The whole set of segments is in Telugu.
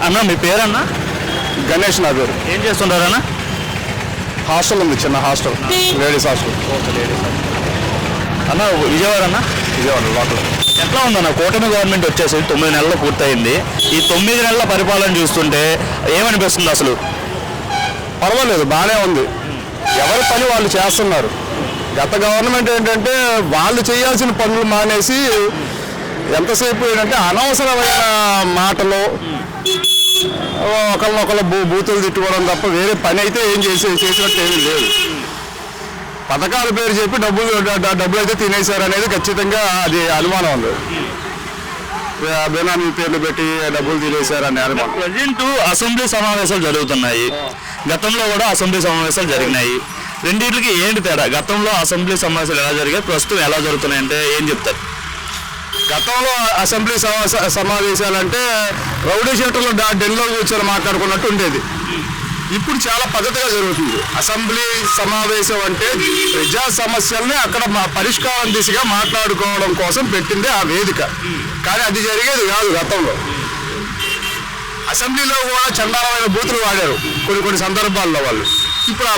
అన్న మీ పేరన్నా? గణేష్ నా పేరు. ఏం చేస్తుంటారన్నా? హాస్టల్ ఉంది, చిన్న హాస్టల్, లేడీస్ హాస్టల్. అన్న విజయవాడ అన్న? విజయవాడ లోకల్. ఎట్లా ఉందన్న కూటమి గవర్నమెంట్ వచ్చేసి 9 నెలలు పూర్తయింది. ఈ 9 నెలల పరిపాలన చూస్తుంటే ఏమనిపిస్తుంది అసలు? పర్వాలేదు, బాగానే ఉంది. ఎవరి పని వాళ్ళు చేస్తున్నారు. గత గవర్నమెంట్ ఏంటంటే వాళ్ళు చేయాల్సిన పనులు మానేసి ఎంతసేపు ఏంటంటే అనవసరమైన మాటలు, ఒకళ్ళనొకళ్ళు బూతులు తిట్టుకోవడం తప్ప వేరే పని అయితే ఏం చేసినట్టు ఏమీ లేదు. పథకాల పేరు చెప్పి డబ్బులు అయితే తినేశారు అనేది ఖచ్చితంగా అది అనుమానం ఉంది. బేనామీ పేర్లు పెట్టి డబ్బులు తినేశారు అనే అనుమానం. ప్రజెంట్ అసెంబ్లీ సమావేశాలు జరుగుతున్నాయి, గతంలో కూడా అసెంబ్లీ సమావేశాలు జరిగినాయి. రెండింటికి ఏంటి తేడా? గతంలో అసెంబ్లీ సమావేశాలు ఎలా జరిగాయి, ప్రస్తుతం ఎలా జరుగుతున్నాయంటే ఏం చెప్తారు? గతంలో అసెంబ్లీ సమావేశాలంటే రౌడీ షీటర్లు ఢిల్లీలో కూర్చొని మాట్లాడుకున్నట్టు ఉండేది. ఇప్పుడు చాలా పద్ధతిగా జరుగుతుంది. అసెంబ్లీ సమావేశం అంటే ప్రజా సమస్యల్ని అక్కడ పరిష్కారం దిశగా మాట్లాడుకోవడం కోసం పెట్టింది ఆ వేదిక. కానీ అది జరిగేది కాదు గతంలో. అసెంబ్లీలో కూడా చండాలమైన బూతులు వాడారు కొన్ని సందర్భాల్లో వాళ్ళు. ఇప్పుడు ఆ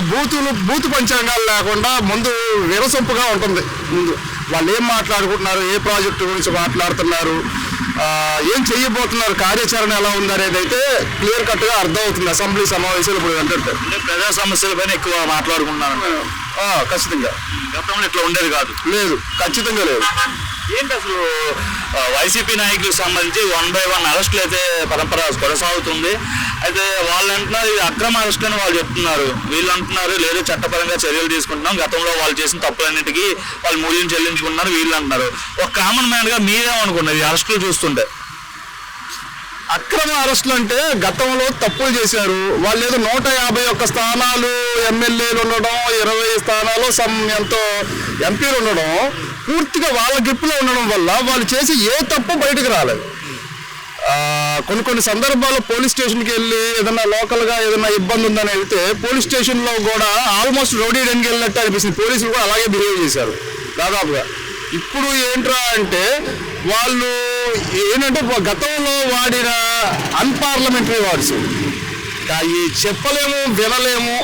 బూతు పంచాంగాలు లేకుండా ముందు విరసొంపుగా ఉంటుంది. ముందు వాళ్ళు ఏం మాట్లాడుకుంటున్నారు, ఏ ప్రాజెక్టు గురించి మాట్లాడుతున్నారు, ఏం చేయబోతున్నారు, కార్యాచరణ ఎలా ఉందనేది అయితే క్లియర్ కట్గా అర్థమవుతుంది అసెంబ్లీ సమావేశాలు ఇప్పుడు ఏంటంటే. ప్రజా సమస్యలపైన ఎక్కువ మాట్లాడుకుంటున్నారు. ఖచ్చితంగా గతంలో ఇట్లా ఉండేది కాదు. లేదు, ఖచ్చితంగా లేదు. ఏంటి అసలు వైసీపీ నాయకులకు సంబంధించి 1 by 1 అరెస్టులు అయితే పరంపర కొనసాగుతుంది. అయితే వాళ్ళు అంటున్నారు ఇది అక్రమ అరెస్ట్ అని వాళ్ళు చెప్తున్నారు. వీళ్ళు అంటున్నారు లేదు చట్టపరంగా చర్యలు తీసుకుంటున్నాం, గతంలో వాళ్ళు చేసిన తప్పులన్నిటికీ వాళ్ళు మూల్యం చెల్లించుకుంటున్నారు వీళ్ళు అంటున్నారు. ఒక కామన్ మ్యాన్ గా మీరేమనుకున్నారు ఈ అరెస్టులు చూస్తుంటే? అక్రమ అరెస్టులు అంటే గతంలో తప్పులు చేశారు వాళ్ళు. ఏదో 151 స్థానాలు ఎమ్మెల్యేలు ఉండడం, 20 స్థానాలు ఎంతో ఎంపీలు ఉండడం, పూర్తిగా వాళ్ళ గ్రిప్పులో ఉండడం వల్ల వాళ్ళు చేసి ఏ తప్పు బయటకు రాలేదు. కొన్ని సందర్భాల్లో పోలీస్ స్టేషన్కి వెళ్ళి ఏదైనా లోకల్గా ఏదైనా ఇబ్బంది ఉందని వెళ్తే పోలీస్ స్టేషన్లో కూడా ఆల్మోస్ట్ రౌడీ డెన్కి వెళ్ళినట్టు అనిపిస్తుంది. పోలీసులు కూడా అలాగే బిహేవ్ చేశారు దాదాపుగా. ఇప్పుడు ఏంట్రా అంటే వాళ్ళు ఏంటంటే గతంలో వాడిన అన్పార్లమెంటరీ వర్డ్స్ అవి చెప్పలేము, వినలేము.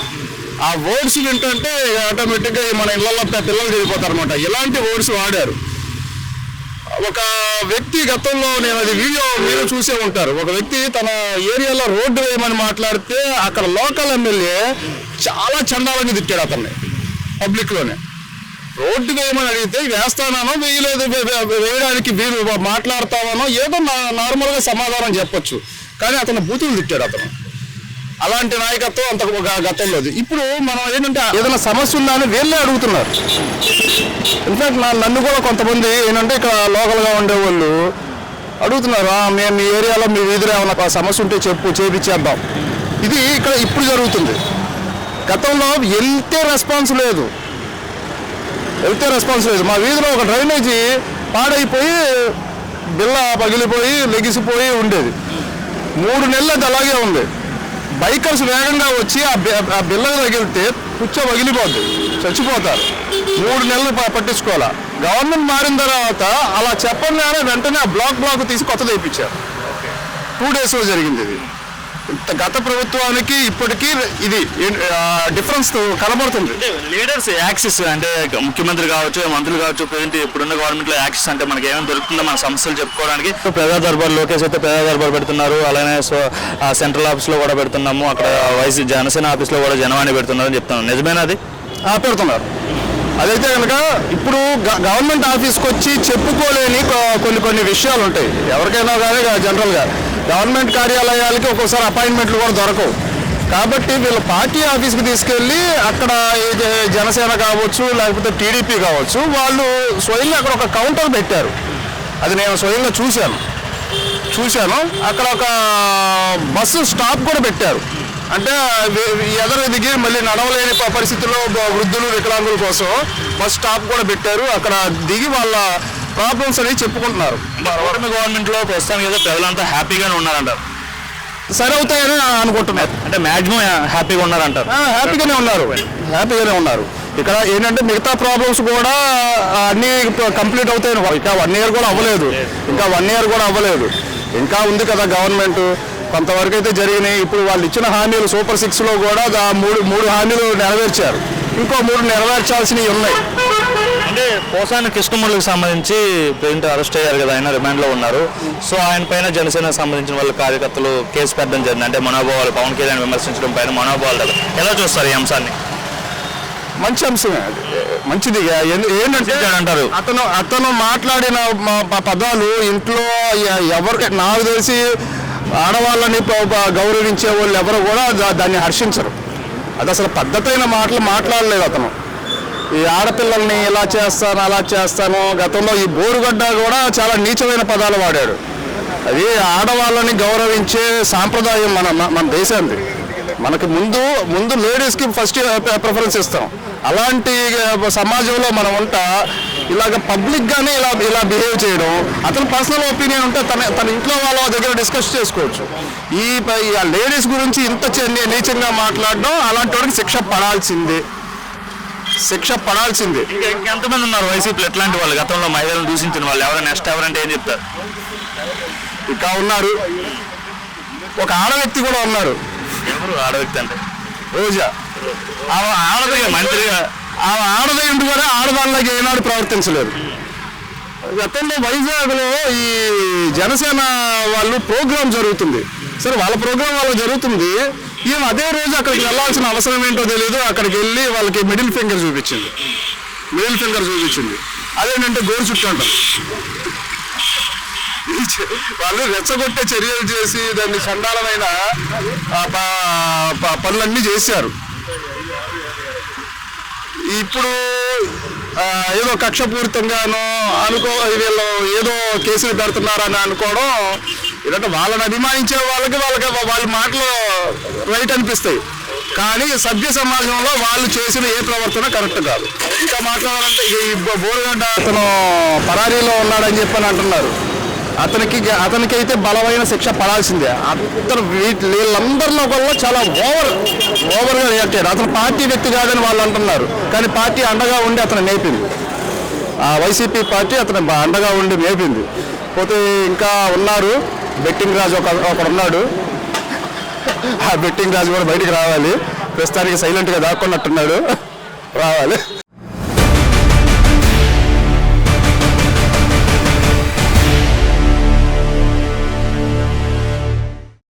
ఆ వర్డ్స్ వింటుంటే ఆటోమేటిక్గా మన ఇళ్లలో పిల్లలు చనిపోతారు అనమాట. ఇలాంటి వర్డ్స్ వాడారు. ఒక వ్యక్తి గతంలో, నేను అది వీడియో మీరు చూసే ఉంటారు, ఒక వ్యక్తి తన ఏరియాలో రోడ్డు వేయమని మాట్లాడితే అక్కడ లోకల్ ఎమ్మెల్యే చాలా చండాలంగా తిట్టాడు అతన్ని పబ్లిక్లోనే. రోడ్డు వేయమని అడిగితే వేస్తానో వేయలేదు, వేయడానికి వీరు మాట్లాడతామనో ఏదో నార్మల్గా సమాధానం చెప్పొచ్చు, కానీ అతను బూతులు తిట్టాడు అతను. అలాంటి నాయకత్వం అంత గతంలోది. ఇప్పుడు మనం ఏంటంటే ఏదైనా సమస్య ఉందా అని వీళ్ళే అడుగుతున్నారు. ఇన్ఫాక్ట్ నన్ను కూడా కొంతమంది ఏంటంటే ఇక్కడ లోకల్గా ఉండేవాళ్ళు అడుగుతున్నారు, మేము మీ ఏరియాలో మీ వీధిలో ఏమైనా సమస్య ఉంటే చేపించేద్దాం. ఇది ఇక్కడ ఇప్పుడు జరుగుతుంది. గతంలో వెళ్తే రెస్పాన్స్ లేదు. మా వీధిలో ఒక డ్రైనేజీ పాడైపోయి బిల్ల పగిలిపోయి లెగిసిపోయి ఉండేది. 3 నెలలు అది అలాగే ఉంది. బైకర్స్ వేగంగా వచ్చి ఆ బిల్లకు తగిలితే పుచ్చ పగిలిపోద్ది, చచ్చిపోతారు. 3 నెలలు పట్టించుకోవాలా. గవర్నమెంట్ మారిన తర్వాత అలా చెప్పగానే వెంటనే ఆ బ్లాక్ తీసి కొత్తది వేయించారు. 2 daysలో జరిగింది ఇది. గత ప్రభుత్వానికి ఇప్పటికీ ఇది డిఫరెన్స్ కనబడుతుంది. లీడర్స్ యాక్సెస్ అంటే ముఖ్యమంత్రి కావచ్చు, మంత్రులు కావచ్చు, ప్రజెంట్ ఇప్పుడున్న గవర్నమెంట్లో యాక్సెస్ అంటే మనకి ఏమైనా దొరుకుతుందో మన సమస్యలు చెప్పుకోవడానికి? ప్రజా దర్బార్ లోకేష్ అయితే ప్రజా దర్బార్ పెడుతున్నారు, అలానే సెంట్రల్ ఆఫీస్లో కూడా పెడుతున్నాము, అక్కడ జనసేన ఆఫీస్లో కూడా జనవాణి పెడుతున్నారని చెప్తున్నాను. నిజమేనా అది? పెడుతున్నారు. అదైతే కనుక ఇప్పుడు గవర్నమెంట్ ఆఫీస్కి వచ్చి చెప్పుకోలేని కొన్ని విషయాలు ఉంటాయి ఎవరికైనా కానీ. జనరల్గా గవర్నమెంట్ కార్యాలయాలకి ఒక్కోసారి అపాయింట్మెంట్లు కూడా దొరకవు. కాబట్టి వీళ్ళు పార్టీ ఆఫీస్కి తీసుకెళ్ళి అక్కడ జనసేన కావచ్చు, లేకపోతే టీడీపీ కావచ్చు, వాళ్ళు స్వయంగా అక్కడ ఒక కౌంటర్ పెట్టారు. అది నేను స్వయంగా చూశాను. అక్కడ ఒక బస్సు స్టాప్ కూడా పెట్టారు. అంటే ఎదురు దిగి మళ్ళీ నడవలేని పరిస్థితుల్లో వృద్ధులు, వికలాంగుల కోసం బస్ స్టాప్ కూడా పెట్టారు. అక్కడ దిగి వాళ్ళ ప్రాబ్లమ్స్ అనేవి చెప్పుకుంటున్నారు. గవర్నమెంట్లో ప్రస్తుతానికి ఏదో ప్రజలంతా హ్యాపీగానే ఉన్నారంటారు. సరే అవుతాయని అనుకుంటున్నారు. అంటే మ్యాక్సిమం హ్యాపీగా ఉన్నారంటారు. హ్యాపీగానే ఉన్నారు. ఇక్కడ ఏంటంటే మిగతా ప్రాబ్లమ్స్ కూడా అన్నీ కంప్లీట్ అవుతాయి. ఇంకా 1 year కూడా అవ్వలేదు. ఇంకా ఉంది కదా గవర్నమెంట్. కొంతవరకు అయితే జరిగినాయి. ఇప్పుడు వాళ్ళు ఇచ్చిన హామీలు సూపర్ 6లో కూడా మూడు హామీలు నెరవేర్చారు. ఇంకో 3 నెరవేర్చాల్సినవి ఉన్నాయి. అంటే పోసాని కృష్ణమూర్తికి సంబంధించి ప్రెసిడెంట్ అరెస్ట్ అయ్యారు కదా, ఆయన రిమాండ్లో ఉన్నారు. సో ఆయన పైన జనసేనకు సంబంధించిన వాళ్ళ కార్యకర్తలు కేసు పెట్టడం జరిగింది. అంటే మనోభావాలు, పవన్ కళ్యాణ్ విమర్శించడం పైన మనోభావాలు ఎలా చూస్తారు ఈ అంశాన్ని? మంచి అంశమే, అది మంచిది. ఏంటంటే అంటారు అతను మాట్లాడిన పదాలు ఇంట్లో ఎవరికి, నాకు తెలిసి ఆడవాళ్ళని గౌరవించే వాళ్ళు ఎవరు కూడా దాన్ని హర్షించరు. అది అసలు పద్ధతైన మాటలు మాట్లాడలేదు అతను. ఈ ఆడపిల్లల్ని ఇలా చేస్తాను అలా చేస్తాను, గతంలో ఈ బోరుగడ్డ కూడా చాలా నీచమైన పదాలు వాడాడు. అది ఆడవాళ్ళని గౌరవించే సాంప్రదాయం మన దేశానికి. మనకి ముందు లేడీస్కి ఫస్ట్ ప్రిఫరెన్స్ ఇస్తాం. అలాంటి సమాజంలో మనం ఉంటా ఇలాగ పబ్లిక్గానే ఇలా బిహేవ్ చేయడం, అతని పర్సనల్ ఒపీనియన్ ఉంటే తన ఇంట్లో వాళ్ళ దగ్గర డిస్కస్ చేసుకోవచ్చు. ఈ లేడీస్ గురించి ఇంత నీచంగా మాట్లాడడం, అలాంటి వాడికి శిక్ష పడాల్సిందే. ఇంకెంతమంది ఉన్నారు వైసీపీలో ఎట్లాంటి వాళ్ళు, గతంలో మహిళలను దూషించిన వాళ్ళు ఎవరైనా నెక్స్ట్ ఎవరంటే ఏం చెప్తారు? ఇంకా ఉన్నారు. ఒక ఆడ వ్యక్తి కూడా ఉన్నారు. ఎవరు ఆడ వ్యక్తి అంటే? రోజా. ఆమె ఆడదే మంత్రిగా, ఆమె ఆడదే ఉండి కూడా ఆడవాళ్ళకి ఏనాడు ప్రవర్తించలేదు. గతంలో వైజాగ్లో ఈ జనసేన వాళ్ళు ప్రోగ్రాం జరుగుతుంది. సరే, వాళ్ళ ప్రోగ్రాం వాళ్ళ జరుగుతుంది. ఈమె అదే రోజు అక్కడికి వెళ్ళాల్సిన అవసరం ఏంటో తెలియదు, అక్కడికి వెళ్ళి వాళ్ళకి మిడిల్ ఫింగర్ చూపించింది. అదేంటంటే గోరు చుట్టూ అంటారు. వాళ్ళు రెచ్చగొట్టే చర్యలు చేసి దాన్ని చండాలమైన పనులన్నీ చేశారు. ఇప్పుడు ఏదో కక్షపూరితంగానో వీళ్ళు ఏదో కేసులు పెడుతున్నారని అనుకోవడం, ఇదంటే వాళ్ళని అభిమానించే వాళ్ళకి వాళ్ళ మాటలు రైట్ అనిపిస్తాయి. కానీ సభ్య సమాజంలో వాళ్ళు చేసిన ఏ ప్రవర్తన కరెక్ట్ కాదు. ఇంకా మాట్లాడాలంటే ఈ బోరుగడ్డ అతను పరారీలో ఉన్నాడని చెప్పని అంటున్నారు. అతనికైతే బలమైన శిక్ష పడాల్సిందే. వీళ్ళందరిలో వల్ల చాలా ఓవర్గా రియాక్ట్ అయ్యారు. అతను పార్టీ వ్యక్తి కాదని వాళ్ళు అంటున్నారు, కానీ పార్టీ అండగా ఉండి అతను మేపింది. ఆ వైసీపీ పార్టీ అతను అండగా ఉండి మేపింది. పోతే ఇంకా ఉన్నారు, బెట్టింగ్ రాజు ఒకడున్నాడు. ఆ బెట్టింగ్ రాజు కూడా బయటికి రావాలి. ప్రస్తుతానికి సైలెంట్గా దాక్కున్నట్టున్నాడు, రావాలి.